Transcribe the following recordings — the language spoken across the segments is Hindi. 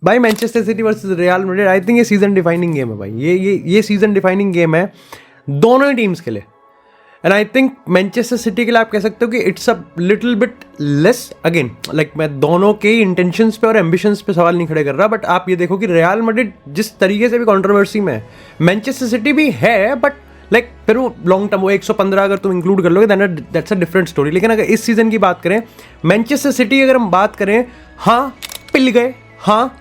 भाई Manchester city versus real Madrid, I think ये सीजन डिफाइनिंग गेम है भाई। ये सीजन डिफाइनिंग गेम है दोनों ही टीम्स के लिए। And I think Manchester city के लिए आप कह सकते हो कि it's a little bit less, again like मैं दोनों के इंटेंशंस पे और एम्बिशंस पे सवाल नहीं खड़े कर रहा, बट आप ये देखो कि रियल मैड्रिड जिस तरीके से भी कंट्रोवर्सी में है, मैनचेस्टर सिटी भी है, बट लाइक फिर वो लॉन्ग टर्म, वो 115 अगर तुम इंक्लूड कर लोगे then that's a different story. लेकिन अगर इस सीजन की बात करें, मैनचेस्टर सिटी अगर हम बात करें, हाँ पिल गए, हाँ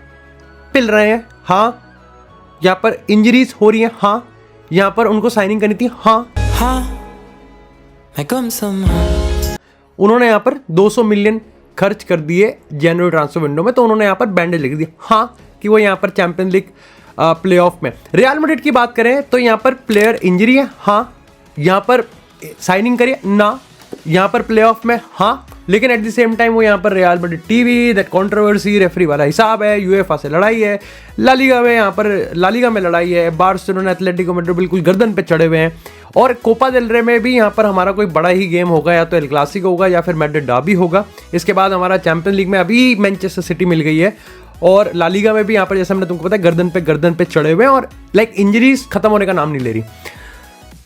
पिल रहे हैं, हाँ यहाँ पर इंजरीज हो रही हैं, हाँ यहाँ पर उनको साइनिंग करनी थी, हाँ उन्होंने यहाँ पर 200 मिलियन खर्च कर दिए जनवरी ट्रांसफर विंडो में, तो उन्होंने यहाँ पर बैंडेज लिख दिया, हाँ कि वो यहाँ पर चैंपियन लीग प्लेऑफ में। रियल मैड्रिड की बात करें तो यहाँ पर प्लेयर इंजरी है, हाँ यहाँ पर साइनिंग करिए ना, यहाँ पर प्लेऑफ में, हाँ लेकिन एट द सेम टाइम वो यहाँ पर real Madrid TV that controversy, referee वाला हिसाब है, यूएफए से लड़ाई है, ला लीगा में लड़ाई है, बार्सिलोना एथलेटिको मैड्रिड बिल्कुल गर्दन पे चढ़े हुए हैं, और कोपा देल रे में भी यहाँ पर हमारा कोई बड़ा ही गेम होगा, या तो एल क्लासिको होगा या फिर मैड्रिड डर्बी होगा। इसके बाद हमारा चैंपियन लीग में अभी मैनचेस्टर सिटी मिल गई है, और ला लीगा में भी यहाँ पर जैसे हमने तुमको पता है गर्दन पे चढ़े हुए हैं, और लाइक इंजरीज खत्म होने का नाम नहीं ले रही।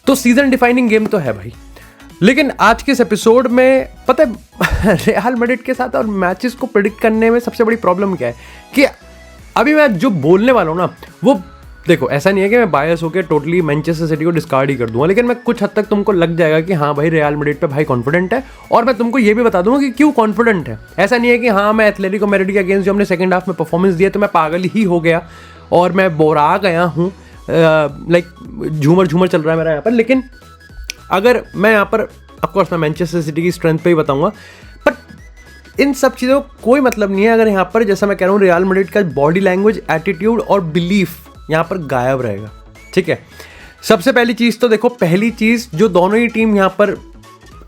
तो सीजन डिफाइनिंग गेम तो है भाई। लेकिन आज के इस एपिसोड में पता है रियल मैड्रिड के साथ और मैचेस को प्रेडिक्ट करने में सबसे बड़ी प्रॉब्लम क्या है कि अभी मैं जो बोलने वाला हूँ ना, वो देखो ऐसा नहीं है कि मैं बायस होकर टोटली मैनचेस्टर सिटी को डिस्कार्ड ही कर दूंगा, लेकिन मैं कुछ हद तक तुमको लग जाएगा कि हाँ भाई रियल मैड्रिड पे भाई कॉन्फिडेंट है, और मैं तुमको ये भी बता दूंगा कि क्यों कॉन्फिडेंट है। ऐसा नहीं है कि हाँ मैं एथलेटिको मैड्रिड के अगेंस्ट जो हमने सेकंड हाफ में परफॉर्मेंस दिया तो मैं पागल ही हो गया और मैं बोरा गया हूँ, लाइक झूमर चल रहा है मेरा यहाँ पर। लेकिन अगर मैं यहाँ पर ऑफकोर्स मैं मैनचेस्टर सिटी की स्ट्रेंथ पे ही बताऊंगा, बट इन सब चीज़ों को कोई मतलब नहीं है अगर यहाँ पर जैसा मैं कह रहा हूँ रियल मैड्रिड का बॉडी लैंग्वेज, एटीट्यूड और बिलीफ यहाँ पर गायब रहेगा। ठीक है, सबसे पहली चीज़ तो देखो, पहली चीज़ जो दोनों ही टीम यहाँ पर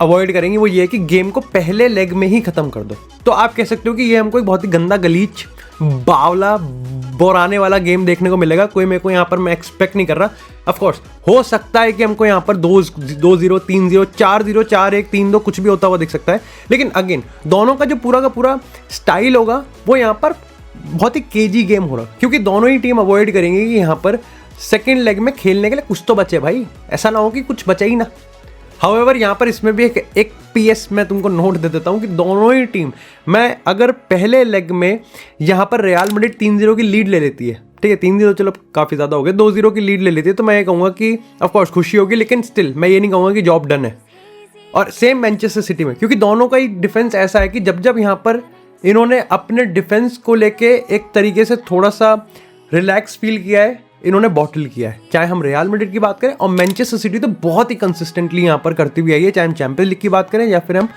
अवॉइड करेंगी वो ये है कि गेम को पहले लेग में ही ख़त्म कर दो। तो आप कह सकते हो कि ये हमको एक बहुत ही गंदा, गलीच, बावला, बोराने वाला गेम देखने को मिलेगा। कोई मेरे को यहाँ पर मैं एक्सपेक्ट नहीं कर रहा। ऑफ कोर्स हो सकता है कि हमको यहाँ पर 2-0, 3-0, 4-0, 4-1, 3-2 कुछ भी होता हुआ दिख सकता है, लेकिन अगेन दोनों का जो पूरा का पूरा स्टाइल होगा वो यहाँ पर बहुत ही केजी गेम हो रहा, क्योंकि दोनों ही टीम अवॉइड करेंगे कि यहाँ पर सेकेंड लेग में खेलने के लिए कुछ तो बचे भाई, ऐसा ना हो कि कुछ बचे ही ना। हाउएवर यहाँ पर इसमें भी एक पीएस मैं तुमको नोट दे देता हूँ कि दोनों ही टीम, मैं अगर पहले लेग में यहाँ पर रियल मैड्रिड 3-0 की लीड ले लेती है, ठीक है 3-0 चलो काफ़ी ज़्यादा हो गया, 2-0 की लीड ले लेती है, तो मैं ये कहूँगा कि ऑफकोर्स खुशी होगी, लेकिन स्टिल मैं ये नहीं कहूँगा कि जॉब डन है। और सेम मैनचेस्टर सिटी में, क्योंकि दोनों का ही डिफेंस ऐसा है कि जब यहाँ पर इन्होंने अपने डिफेंस को लेके एक तरीके से थोड़ा सा रिलैक्स फील किया है, इन्होंने बॉटल किया है। चाहे हम रियल मैड्रिड की बात करें, और मैनचेस्टर सिटी तो बहुत ही कंसिस्टेंटली यहाँ पर करती हुई आई है, चाहे हम चैंपियंस लीग की बात करें या फिर हम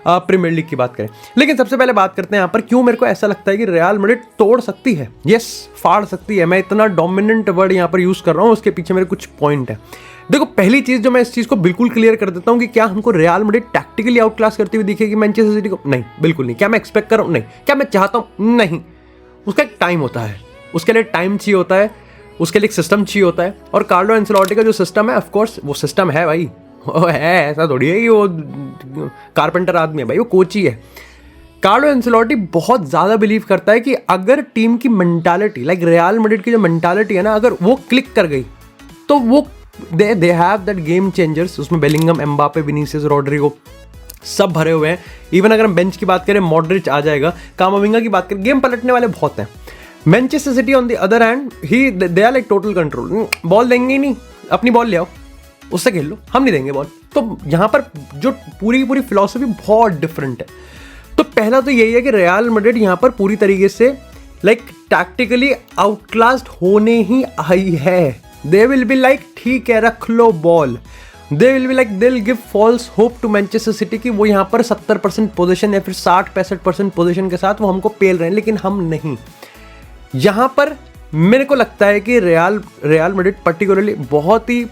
प्रीमियर लीग की बात करें। लेकिन सबसे पहले बात करते हैं यहाँ पर क्यों मेरे को ऐसा लगता है कि रियल मैड्रिड तोड़ सकती है, यस फाड़ सकती है। मैं इतना डोमिनेंट वर्ड यहाँ पर यूज़ कर रहा हूँ, उसके पीछे मेरे कुछ पॉइंट है। देखो पहली चीज़ जो मैं इस चीज़ को बिल्कुल क्लियर कर देता हूँ कि क्या हमको real Madrid tactically out class करती हुई दिखेगी मैनचेस्टर सिटी को? नहीं, बिल्कुल नहीं। क्या मैं एक्सपेक्ट कर रहा हूँ? नहीं। क्या मैं चाहता हूँ? नहीं। उसका एक टाइम होता है, उसके लिए टाइम चाहिए होता है, उसके लिए एक सिस्टम चाहिए होता है, और कार्लो एंसेलोटी का जो सिस्टम है, ऑफकोर्स वो सिस्टम है भाई, वो है, ऐसा थोड़ी है कि वो कारपेंटर आदमी है भाई, वो कोच ही है। कार्लो एंसेलोटी बहुत ज़्यादा बिलीव करता है कि अगर टीम की मेंटालिटी, लाइक रियल मैड्रिड की जो मेंटालिटी है ना, अगर वो क्लिक कर गई तो वो they have that game changers. उसमें बेलिंगम, एम्बापे, विनीसियस, रोड्रिगो सब भरे हुए हैं। इवन अगर हम बेंच की बात करें, मॉड्रिच आ जाएगा, कामाविंगा की बात करें, गेम पलटने वाले बहुत हैं। Manchester City on the other hand they are like total control, ball देंगे ही नहीं, अपनी बॉल ले आओ, उससे खेल लो, हम नहीं देंगे बॉल। तो यहाँ पर जो पूरी फिलॉसफी बहुत डिफरेंट है। तो पहला तो यही है कि रियल मैड्रिड यहाँ पर पूरी तरीके से लाइक टैक्टिकली आउटक्लास्ड होने ही आई है। दे विल बी लाइक ठीक है रख लो ball, they will be like they will give false hope to Manchester City कि वो यहाँ पर 70% पोजीशन या फिर 60-65% पोजीशन के साथ वो हमको पेल रहे हैं, लेकिन हम नहीं। यहाँ पर मेरे को लगता है कि रियल मैड्रिड पर्टिकुलरली बहुत ही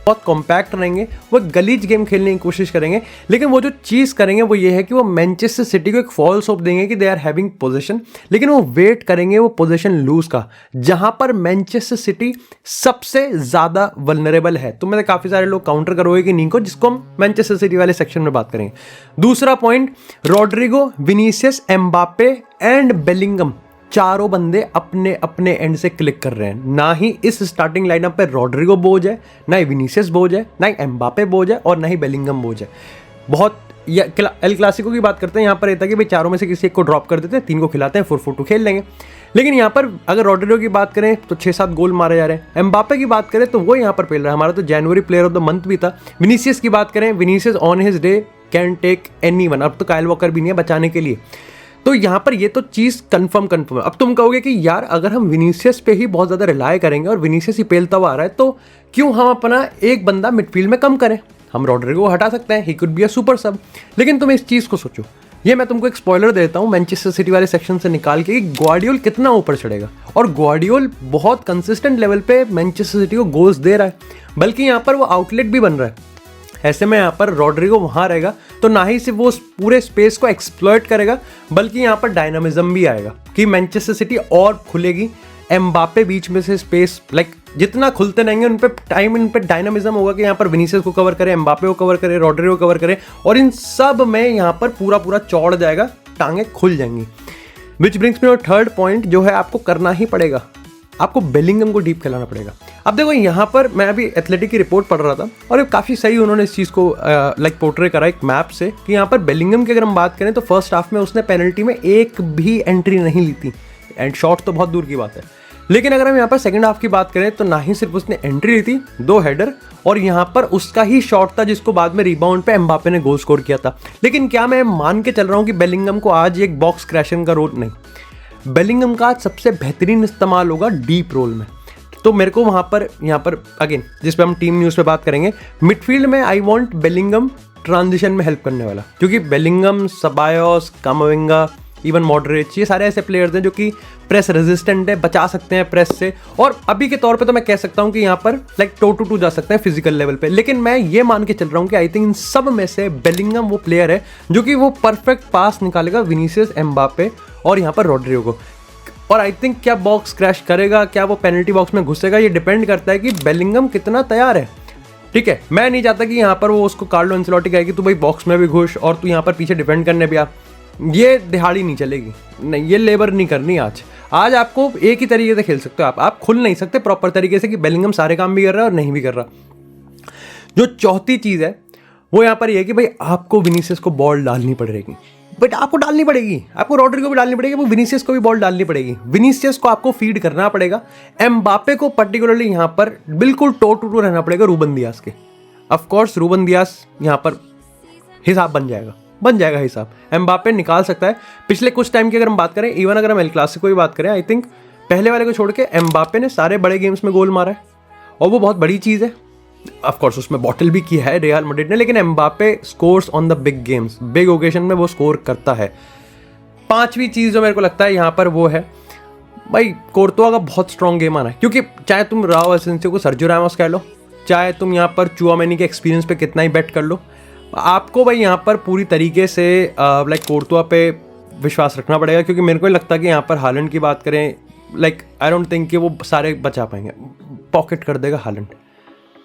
बहुत कॉम्पैक्ट रहेंगे, वो गलीज गेम खेलने की कोशिश करेंगे, लेकिन वो जो चीज़ करेंगे वो ये है कि वो मैनचेस्टर सिटी को एक फॉल्स होप देंगे कि दे आर हैविंग पोजीशन, लेकिन वो वेट करेंगे वो पोजीशन लूज का, जहां पर मैनचेस्टर सिटी सबसे ज़्यादा वल्नरेबल है। तो मेरे काफ़ी सारे लोग काउंटर करोगे कि निको, जिसको हम मैनचेस्टर सिटी वाले सेक्शन में बात करेंगे। दूसरा point, Rodrigo, Vinicius, Mbappe and Bellingham, चारों बंदे अपने अपने एंड से क्लिक कर रहे हैं। ना ही इस स्टार्टिंग लाइनअप पे रॉड्रिगो बोझ है, ना ही विनीसियस बोझ है, ना ही एम्बापे बोझ है, और ना ही बेलिंगम बोझ है। बहुत एल क्लासिको की बात करते हैं, यहाँ पर रहता है कि भाई चारों में से किसी एक को ड्रॉप कर देते हैं, 3 को खिलाते हैं, 4-4-2 खेल लेंगे। लेकिन यहाँ पर अगर रॉड्रिगो की बात करें तो 6-7 गोल मारे जा रहे हैं। एम्बापे की बात करें तो वो यहाँ पर पेल रहा है, हमारा तो जनवरी प्लेयर ऑफ द मंथ भी था। विनीसियस की बात करें, Vinicius on his day can take anyone, अब तो काइल वॉकर भी नहीं है बचाने के लिए। तो यहाँ पर ये तो चीज़ कंफर्म है। अब तुम कहोगे कि यार अगर हम विनीसियस पे ही बहुत ज़्यादा रिलाय करेंगे और विनीसियस ही पेलता हुआ आ रहा है, तो क्यों हम अपना एक बंदा मिडफील्ड में कम करें? हम रॉड्रिगो हटा सकते हैं, he could be a super सब। लेकिन तुम इस चीज़ को सोचो, ये मैं तुमको एक स्पॉइलर देता हूँ मैनचेस्टर सिटी वाले सेक्शन से निकाल के, कि ग्वार्डियोल कितना ऊपर चढ़ेगा। और ग्वार्डियोल बहुत कंसिस्टेंट लेवल पे मैनचेस्टर सिटी को गोल्स दे रहा है, बल्कि यहाँ पर वो आउटलेट भी बन रहा है। ऐसे में यहाँ पर रॉड्रिगो वहाँ रहेगा तो ना ही सिर्फ वो पूरे स्पेस को एक्सप्लॉइट करेगा, बल्कि यहाँ पर डायनामिज्म भी आएगा कि मैनचेस्टर सिटी और खुलेगी। एम्बापे बीच में से स्पेस जितना खुलते रहेंगे उन पे डायनामिज्म होगा कि यहाँ पर विनीसियस को कवर करे, एम्बापे को कवर करे, रॉड्रिगो को कवर करे, और इन सब में यहाँ पर पूरा चौड़ जाएगा, टांगे खुल जाएंगी। Which brings me third point, जो है आपको करना ही पड़ेगा, आपको बेलिंगम को डीप खिलाना पड़ेगा। अब देखो यहाँ पर मैं अभी एथलेटिक की रिपोर्ट पढ़ रहा था और काफ़ी सही उन्होंने इस चीज़ को पोर्ट्रे करा एक मैप से, कि यहाँ पर बेलिंगम की अगर हम बात करें तो फर्स्ट हाफ में उसने पेनल्टी में एक भी एंट्री नहीं ली थी, एंड शॉट तो बहुत दूर की बात है। लेकिन अगर हम यहाँ पर सेकंड हाफ की बात करें तो ना ही सिर्फ उसने एंट्री ली थी, 2 हेडर, और यहाँ पर उसका ही शॉट था जिसको बाद में रिबाउंड पे एम्बापे ने गोल स्कोर किया था। लेकिन क्या मैं मान के चल रहा हूँ कि बेलिंगम को आज एक बॉक्स क्रैशिंग का रोल नहीं, बेलिंगम का सबसे बेहतरीन इस्तेमाल होगा डीप रोल में। तो मेरे को वहाँ पर अगेन जिस पे हम टीम न्यूज़ पे बात करेंगे, मिडफील्ड में आई वांट बेलिंगम ट्रांजिशन में हेल्प करने वाला, क्योंकि बेलिंगम, सबायोस, कामाविंगा, इवन मॉडरेट, ये सारे ऐसे प्लेयर्स हैं जो कि प्रेस रेजिस्टेंट है, बचा सकते हैं प्रेस से, और अभी के तौर पे तो मैं कह सकता हूँ कि यहाँ पर टो टू टू जा सकते हैं फिजिकल लेवल पे। लेकिन मैं ये मान के चल रहा हूँ कि आई थिंक इन सब में से बेलिंगम वो प्लेयर है जो कि वो परफेक्ट पास निकालेगा विनीसियस, एम्बापे और यहाँ पर रॉड्रिगो को। और आई थिंक क्या बॉक्स क्रैश करेगा, क्या वो पेनल्टी बॉक्स में घुसेगा, ये डिपेंड करता है कि बेलिंगम कितना तैयार है। ठीक है, मैं नहीं चाहता कि यहाँ पर वो उसको कार्लो एंसेलोटी कहे कि तू भाई बॉक्स में भी घुस और तू यहाँ पर पीछे डिफेंड करने भी आ। ये दिहाड़ी नहीं चलेगी, नहीं, ये लेबर नहीं करनी। आज आपको एक ही तरीके से खेल सकते हो, आप खुल नहीं सकते प्रॉपर तरीके से कि बेलिंगम सारे काम भी कर रहा है और नहीं भी कर रहा। जो चौथी चीज़ है वो यहाँ पर ये है कि भाई आपको विनीसियस को बॉल डालनी पड़ेगी, बट आपको डालनी पड़ेगी, आपको रॉड्रिगो को भी डालनी पड़ेगी, वो विनीसियस को भी बॉल डालनी पड़ेगी। विनीसियस को आपको फीड करना पड़ेगा, एम्बापे को पर्टिकुलरली यहाँ पर बिल्कुल टो टू टू रहना पड़ेगा रूबन दियास के। ऑफ कोर्स रूबन दियास यहाँ पर हिसाब बन जाएगा हिसाब, एम्बापे निकाल सकता है। पिछले कुछ टाइम की अगर हम बात करें, इवन अगर हम एल क्लासिको की बात करें, आई थिंक पहले वाले को छोड़ के एम्बापे ने सारे बड़े गेम्स में गोल मारा है, और वो बहुत बड़ी चीज़ है। ऑफ कोर्स उसमें बॉटल भी किया है रियल मैड्रिड ने, लेकिन Mbappe scores on the big games, big occasion में वो स्कोर करता है। पांचवी चीज़ जो मेरे को लगता है यहाँ पर वो है भाई कोर्तोआ का बहुत स्ट्रॉन्ग गेम आना है, क्योंकि चाहे तुम राव एसेंसियो को सर्जियो रामोस कह लो, चाहे तुम यहाँ पर चुआमेनी के एक्सपीरियंस पे कितना ही बेट कर लो, आपको भाई यहाँ पर पूरी तरीके से कोर्तोआ पे विश्वास रखना पड़ेगा। क्योंकि मेरे को लगता है कि यहाँ पर हालैंड की बात करें, आई डोंट थिंक कि वो सारे बचा पाएंगे, पॉकेट कर देगा हालैंड।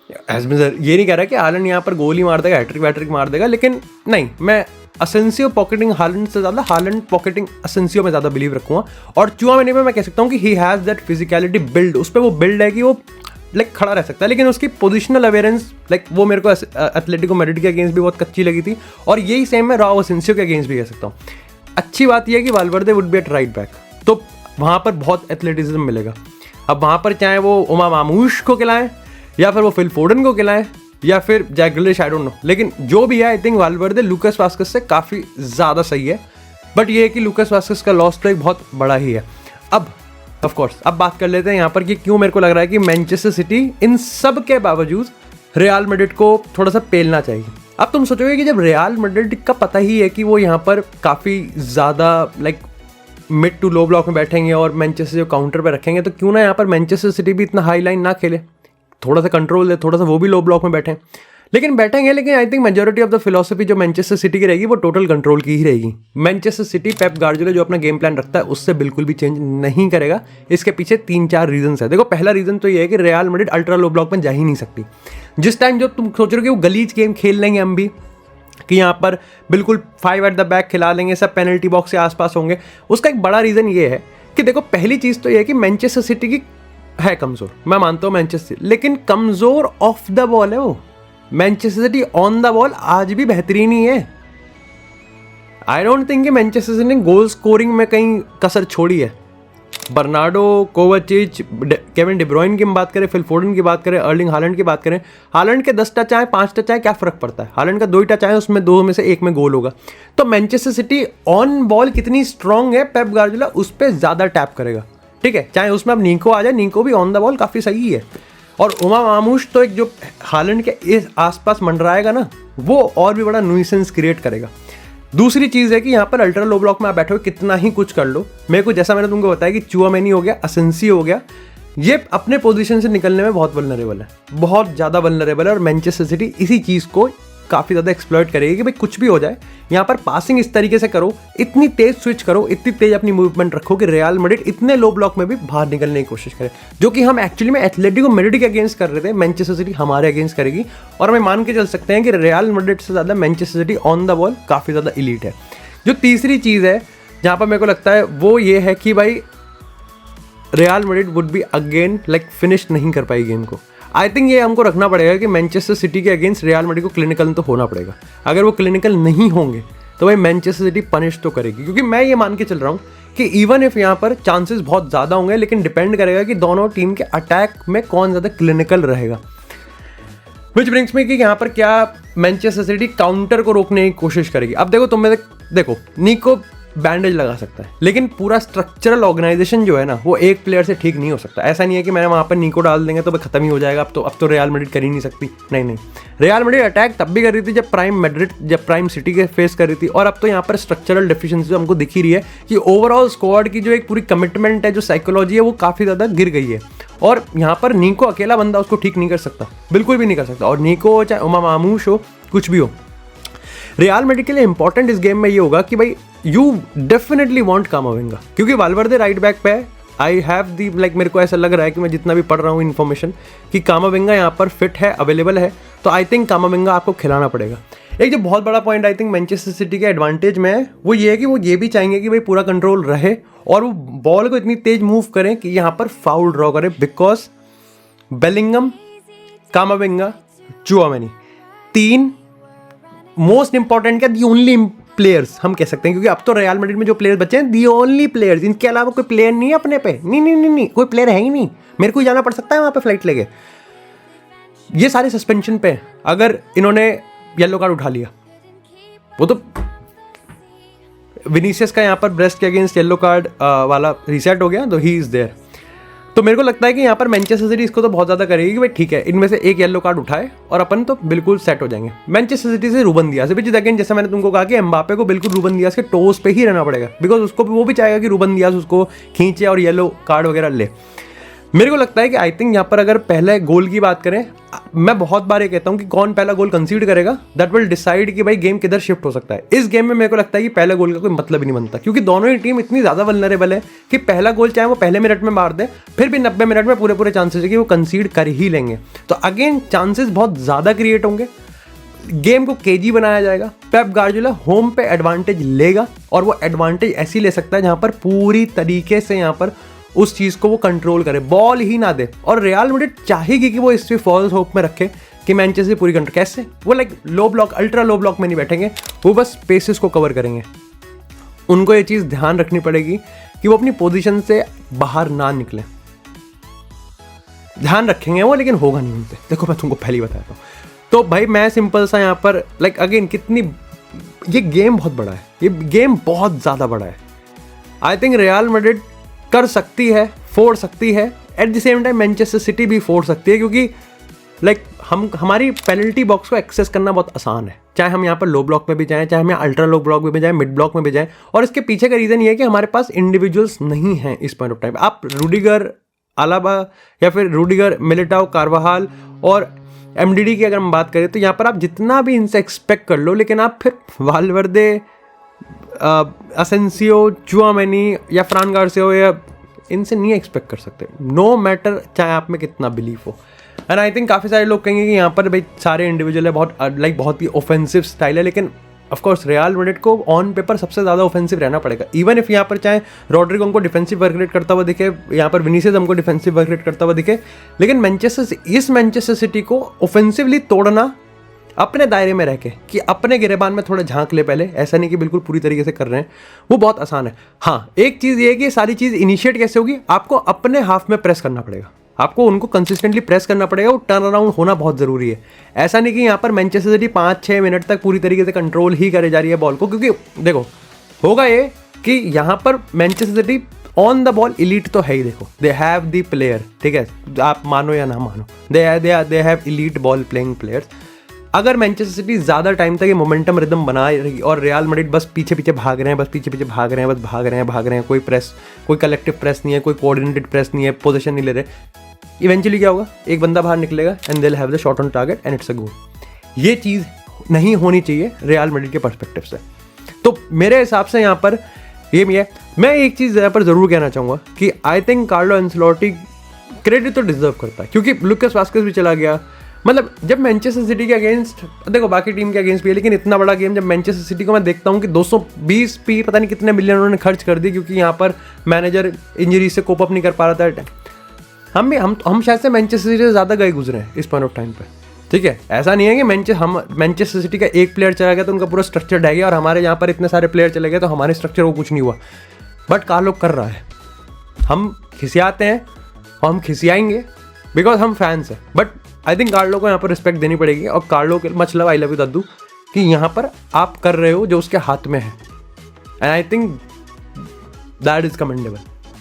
ये नहीं कह रहा कि हालैंड यहाँ पर गोल ही मार देगा, हैट्रिक वैट्रिक मार देगा, लेकिन नहीं, मैं असेंसियो पॉकेटिंग हालैंड से ज़्यादा हालैंड पॉकेटिंग असेंसियो में ज़्यादा बिलीव रखूँगा। और चुआमेनी में मैं कह सकता हूँ कि he has that physicality build, उस पर वो बिल्ड है कि वो खड़ा रह सकता है, लेकिन उसकी पोजिशनल अवेयरेंस वो मेरे को एथलेटिको मैड्रिड के अगेंस्ट भी बहुत कच्ची लगी थी, और यही सेम मैं राव असेंसियो के अगेंस्ट भी कह सकता हूँ। अच्छी बात यह है कि Valverde would be at right back, तो वहाँ पर बहुत एथलेटिज्म मिलेगा। अब वहाँ पर चाहे वो उमा मामूश को खिलाएं, या फिर वो फिल फोर्डन को खिलाएं, या फिर Jack Grealish, I don't know, लेकिन जो भी है I think Valverde Lucas Vazquez से काफ़ी ज़्यादा सही है। बट ये है कि लूकास वास्केस का लॉस तो एक बहुत बड़ा ही है। अब ऑफ कोर्स अब बात कर लेते हैं यहाँ पर कि क्यों मेरे को लग रहा है कि मैनचेस्टर सिटी इन सब के बावजूद रियल मैड्रिड को थोड़ा सा पेलना चाहिए। अब तुम सोचोगे कि जब रियल मैड्रिड का पता ही है कि वो यहाँ पर काफ़ी ज़्यादा मिड टू लो ब्लॉक में बैठेंगे और मैनचेस्टर जो काउंटर पर रखेंगे, तो क्यों ना यहाँ पर मैनचेस्टर सिटी भी इतना हाई लाइन ना खेले, थोड़ा सा कंट्रोल दे, थोड़ा सा वो भी लो ब्लॉक में बैठे, लेकिन बैठेंगे। लेकिन I think majority of the philosophy जो मैनचेस्टर सिटी की रहेगी वो टोटल कंट्रोल की ही रहेगी। मैनचेस्टर सिटी पेप गार्डियोला जो अपना गेम प्लान रखता है उससे बिल्कुल भी चेंज नहीं करेगा। इसके पीछे 3-4 रीजंस है। देखो, पहला रीजन तो ये है कि real Madrid ultra low block में जा ही नहीं सकती। जिस टाइम जो तुम सोच रहे हो कि वो गलीज गेम खेल लेंगे हम भी, कि यहाँ पर बिल्कुल 5 एट द बैक खिला लेंगे, सब पेनल्टी बॉक्स के आसपास होंगे, उसका एक बड़ा रीजन ये है कि देखो, पहली चीज तो ये है कि मैनचेस्टर सिटी की है कमजोर, मैं मानता हूँ मैनचेस्टर, लेकिन कमजोर ऑफ द बॉल है वो। Manchester City on the ball आज भी बेहतरीन ही है। आई डोंट थिंक कि मैनचेस्टर सिटी ने गोल स्कोरिंग में कहीं कसर छोड़ी है। बर्नार्डो, कोवाचिच, केविन डी ब्रुयन की हम बात करें, फिल फोर्डन की बात करें, अर्लिंग हालैंड की बात करें, हालैंड के 10 टच आए, 5 टच आए, क्या फर्क पड़ता है? हालैंड का 2 ही टच आए, उसमें 2 में से 1 में गोल होगा। तो मैनचेस्टर सिटी ऑन बॉल कितनी स्ट्रांग है, पेप गार्डियोला उस पर ज्यादा टैप करेगा। ठीक है, चाहे उसमें अब नीको आ जाए, नीको भी ऑन द बॉल काफी सही है। और उमा मामूश तो एक जो हालैंड के इस आसपास मंडराएगा ना, वो और भी बड़ा न्यूसेंस क्रिएट करेगा। दूसरी चीज है कि यहाँ पर अल्ट्रा लो ब्लॉक में आप बैठे हो, कितना ही कुछ कर लो, मेरे को जैसा मैंने तुमको बताया कि चुआमेनी हो गया, असेंसी हो गया, ये अपने पोजीशन से निकलने में बहुत वल्नरेबल है, बहुत ज़्यादा वल्नरेबल है। और मैनचेस्टर सिटी इसी चीज़ को काफ़ी ज़्यादा एक्सप्लॉइट करेगी कि भाई कुछ भी हो जाए, यहाँ पर पासिंग इस तरीके से करो, इतनी तेज स्विच करो, इतनी तेज अपनी मूवमेंट रखो कि रियल मैड्रिड इतने लो ब्लॉक में भी बाहर निकलने की कोशिश करे, जो कि हम एक्चुअली में एथलेटिको मैड्रिड के अगेंस्ट कर रहे थे, मैनचेस्टर सिटी हमारे अगेंस्ट करेगी। और हमें मान के चल सकते हैं कि रियल मैड्रिड से ज़्यादा Manchester City on the ball काफ़ी ज़्यादा इलीट है। जो तीसरी चीज़ है जहाँ पर मेरे को लगता है वो ये है कि भाई real Madrid would be again finish नहीं कर पाई गेम को। आई थिंक ये हमको रखना पड़ेगा कि मैनचेस्टर सिटी के अगेंस्ट रियल मैड्रिड को क्लिनिकल तो होना पड़ेगा। अगर वो क्लिनिकल नहीं होंगे तो भाई मैनचेस्टर सिटी पनिश तो करेगी, क्योंकि मैं ये मान के चल रहा हूँ कि इवन इफ यहाँ पर चांसेस बहुत ज़्यादा होंगे, लेकिन डिपेंड करेगा कि दोनों टीम के अटैक में कौन ज़्यादा क्लिनिकल रहेगा। विच ब्रिंग्स मी कि यहाँ पर क्या मैनचेस्टर सिटी काउंटर को रोकने की कोशिश करेगी। अब देखो, तुम देखो, नीको बैंडेज लगा सकता है, लेकिन पूरा स्ट्रक्चरल ऑर्गेनाइजेशन जो है ना, वो एक प्लेयर से ठीक नहीं हो सकता। ऐसा नहीं है कि मैंने वहाँ पर नीको डाल देंगे तो खत्म ही हो जाएगा, अब तो रियल मैड्रिड कर ही नहीं सकती। नहीं, रियल मैड्रिड अटैक तब भी कर रही थी जब प्राइम सिटी के फेस कर रही थी। और अब तो यहाँ पर स्ट्रक्चरल डेफिशिएंसी हमको दिख ही रही है कि ओवरऑल स्क्वाड की जो एक पूरी कमिटमेंट है, जो साइकोलॉजी है, वो काफ़ी ज़्यादा गिर गई है। और यहाँ पर नीको अकेला बंदा उसको ठीक नहीं कर सकता, बिल्कुल भी नहीं कर सकता। और नीको हो चाहे उमा मामूश हो, कुछ भी हो, रियल मैड्रिड के लिए इंपॉर्टेंट इस गेम में ये होगा कि भाई यू डेफिनेटली वांट कामाविंगा, क्योंकि वाल्वर्दे राइट बैक पे है। आई हैव दी मेरे को ऐसा लग रहा है कि मैं जितना भी पढ़ रहा हूँ इन्फॉर्मेशन कि कामाविंगा यहाँ पर फिट है, अवेलेबल है, तो आई थिंक कामाविंगा आपको खिलाना पड़ेगा। एक जो बहुत बड़ा point I think Manchester city के एडवांटेज में है, वो ये है कि वो ये भी चाहेंगे कि भाई पूरा कंट्रोल रहे और वो बॉल को इतनी तेज मूव करें कि यहाँ पर फाउल ड्रॉ करें, because Bellingham, कामाविंगा, Tchouameni, 3 most important क्या, दी ओनली प्लेयर्स हम कह सकते हैं, क्योंकि अब तो रियल मैड्रिड में जो प्लेयर्स बचे हैं, दी ओनली प्लेयर्स, इनके अलावा कोई प्लेयर नहीं है अपने पे। नहीं, कोई प्लेयर है ही नहीं, मेरे को ही जाना पड़ सकता है वहाँ पे फ्लाइट लेके। ये सारे सस्पेंशन पे, अगर इन्होंने येलो कार्ड उठा लिया, वो तो विनीसियस का यहाँ पर ब्रेस्ट के अगेंस्ट येलो कार्ड वाला रीसेट हो गया, तो ही इज देयर। तो मेरे को लगता है कि यहाँ पर मैनचेस्टर सिटी इसको तो बहुत ज़्यादा करेगी कि भाई ठीक है, इनमें से एक येलो कार्ड उठाए और अपन तो बिल्कुल सेट हो जाएंगे। मैनचेस्टर सिटी से Ruben Dias, which is again जैसा मैंने तुमको कहा कि एम्बापे को बिल्कुल रूबन दियास के टोस पे ही रहना पड़ेगा, बिकॉज उसको वो भी चाहेगा कि रूबन दियास उसको खींचे और येलो कार्ड वगैरह ले। मेरे को लगता है कि आई थिंक यहाँ पर अगर पहले गोल की बात करें, मैं बहुत बार ये कहता हूँ कि कौन पहला गोल कंसीड करेगा, दैट विल डिसाइड कि भाई गेम किधर शिफ्ट हो सकता है। इस गेम में मेरे को लगता है कि पहले गोल का कोई मतलब ही नहीं बनता, क्योंकि दोनों ही टीम इतनी ज़्यादा वल्नरेबल है कि पहला गोल चाहे वो पहले मिनट में मार दे, फिर भी 90 मिनट में पूरे चांसेस है कि वो कंसीड कर ही लेंगे। तो अगेन चांसेस बहुत ज़्यादा क्रिएट होंगे, गेम को केजी बनाया जाएगा। पेप गार्डियोला होम पे एडवांटेज लेगा, और वो एडवांटेज ऐसी ले सकता है जहाँ पर पूरी तरीके से यहाँ पर उस चीज़ को वो कंट्रोल करे, बॉल ही ना दे। और रियल मैड्रिड चाहेगी कि वो इस फॉल्स होप में रखे कि मैनचेस्टर पूरी कंट्रोल, कैसे वो लो ब्लॉक, अल्ट्रा लो ब्लॉक में नहीं बैठेंगे, वो बस स्पेसेस को कवर करेंगे। उनको ये चीज़ ध्यान रखनी पड़ेगी कि वो अपनी पोजीशन से बाहर ना निकले। ध्यान रखेंगे वो, लेकिन होगा नहीं उनसे। देखो मैं तुमको पहले ही बताता हूँ। तो भाई मैं सिंपल सा यहाँ पर अगेन कितनी, ये गेम बहुत बड़ा है, ये गेम बहुत ज़्यादा बड़ा है। आई थिंक रियल मैड्रिड कर सकती है, फोड़ सकती है, at the same time Manchester city भी फोड़ सकती है, क्योंकि हमारी पेनल्टी बॉक्स को एक्सेस करना बहुत आसान है, चाहे हम यहाँ पर लो ब्लॉक में भी जाएं, चाहे हम यहाँ अल्ट्रा लो ब्लॉक में भी जाएं, मिड ब्लॉक में भी जाएं। और इसके पीछे का रीज़न ये है कि हमारे पास इंडिविजुअल्स नहीं हैं इस पॉइंट ऑफ टाइम। आप रूडिगर, अलाबा या फिर रूडिगर, मिलिटाओ, कार्वाहाल और एमडीडी की अगर हम बात करें तो यहाँ पर आप जितना भी इनसे एक्सपेक्ट कर लो, लेकिन आप फिर वालवर्दे, असेंसियो, चुआमेनी या फ्रान गार्सिया या इनसे नहीं एक्सपेक्ट कर सकते, नो मैटर चाहे आप में कितना बिलीफ हो। एंड आई थिंक काफ़ी सारे लोग कहेंगे कि यहाँ पर भाई सारे इंडिविजुअल है, बहुत ही ऑफेंसिव स्टाइल है, लेकिन ऑफ कोर्स रियल मैड्रिड को ऑन पेपर सबसे ज़्यादा ऑफेंसिव रहना पड़ेगा। इवन इफ यहाँ पर चाहे रॉड्रिगो हमको डिफेंसिव वर्क रेट करता हुआ दिखे, यहाँ पर विनीसियस हमको डिफेंसिव वर्क रेट करता हुआ दिखे, लेकिन मैनचेस्टर सिटी को ऑफेंसिवली तोड़ना अपने दायरे में रह के, कि अपने गिरेबान में थोड़ा झांक ले पहले, ऐसा नहीं कि बिल्कुल पूरी तरीके से कर रहे हैं, वो बहुत आसान है। हाँ, एक चीज़ ये है कि सारी चीज़ इनिशिएट कैसे होगी, आपको अपने हाफ में प्रेस करना पड़ेगा, आपको उनको कंसिस्टेंटली प्रेस करना पड़ेगा, वो टर्न अराउंड होना बहुत ज़रूरी है। ऐसा नहीं कि यहाँ पर मैनचेस्टर सिटी 5-6 मिनट तक पूरी तरीके से कंट्रोल ही करे जा रही है बॉल को, क्योंकि देखो होगा ये कि यहाँ पर Manchester City on the ball elite तो है ही, देखो दे हैव द प्लेयर, ठीक है, आप मानो या ना मानो, they have elite ball playing players. अगर मैनचेस्टर सिटी ज़्यादा टाइम तक ये मोमेंटम रिदम बना रही और रियल मैड्रिड बस पीछे पीछे भाग रहे हैं, भाग रहे हैं, कोई कलेक्टिव प्रेस नहीं है, कोई कोऑर्डिनेटेड प्रेस नहीं है, पोजीशन नहीं ले रहे, इवेंचुअली क्या होगा, एक बंदा बाहर निकलेगा and they will have the shot on target and it's a goal. ये चीज़ नहीं होनी चाहिए रियल मैड्रिड के पर्सपेक्टिव से। तो मेरे हिसाब से यहाँ पर ये भी है। मैं एक चीज़ यहाँ पर ज़रूर कहना चाहूँगा कि आई थिंक कार्लो एंसेलोटी क्रेडिट तो डिजर्व करता है, क्योंकि लुकास वास्केस भी चला गया। मतलब जब मैनचेस्टर सिटी के अगेंस्ट, देखो बाकी टीम के अगेंस्ट भी है, लेकिन इतना बड़ा गेम जब मैनचेस्टर सिटी को मैं देखता हूँ कि 220 पी पता नहीं कितने मिलियन उन्होंने खर्च कर दी, क्योंकि यहाँ पर मैनेजर इंजरी से कोप अप नहीं कर पा रहा था। हम शायद से मैनचेस्टर सिटी से ज़्यादा गए गुजरे हैं इस पॉइंट ऑफ टाइम पे, ठीक है। ऐसा नहीं है कि मैनचेस्टर सिटी का एक प्लेयर चला गया तो उनका पूरा स्ट्रक्चर ढह गया, और हमारे यहाँ पर इतने सारे प्लेयर चले गए तो हमारे स्ट्रक्चर को कुछ नहीं हुआ। बट कार्लो कर रहा है, हम खिसियाते हैं और हम खिसियाएंगे बिकॉज हम फैंस हैं, बट आई थिंक कार्लो को यहाँ पर रिस्पेक्ट देनी पड़ेगी। और कार्लो के much love, I love you दद्दू, कि यहाँ पर आप कर रहे हो जो उसके हाथ में है, and I think that is commendable.